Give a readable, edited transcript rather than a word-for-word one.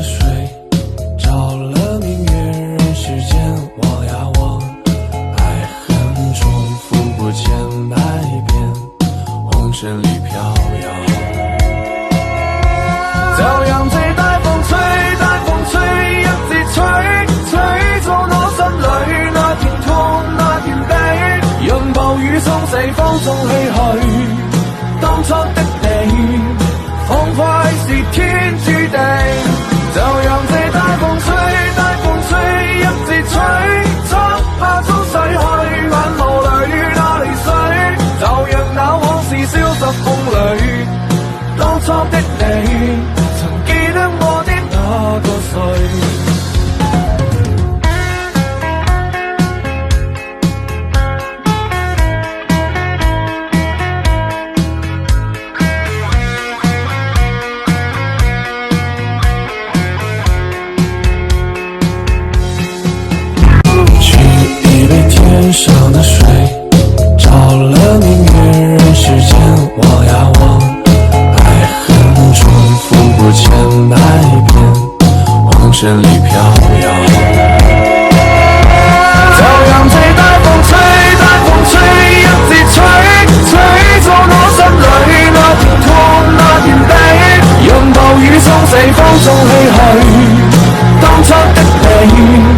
水，着了明月人世间，望呀望，爱恨重复不千百遍，红尘里飘摇。就讓這大風吹，大風吹，一直吹，吹到我心裏那片痛，那片悲，讓暴雨沖死風中唏噓，當初的你仿佛是天注定。就讓這大風吹，大風吹，一直吹，漆黑中逝去，眼眸裏那淚水，就讓那往事消失風裏，當初的你曾記得我的那個誰。天上的水，着了明月人世间，望呀望，爱恨重复不千百遍，红尘里飘摇。就讓這大風吹，大風吹，一直吹，吹到我心裏那片痛，那片悲，讓暴雨沖死風中唏噓，當初的你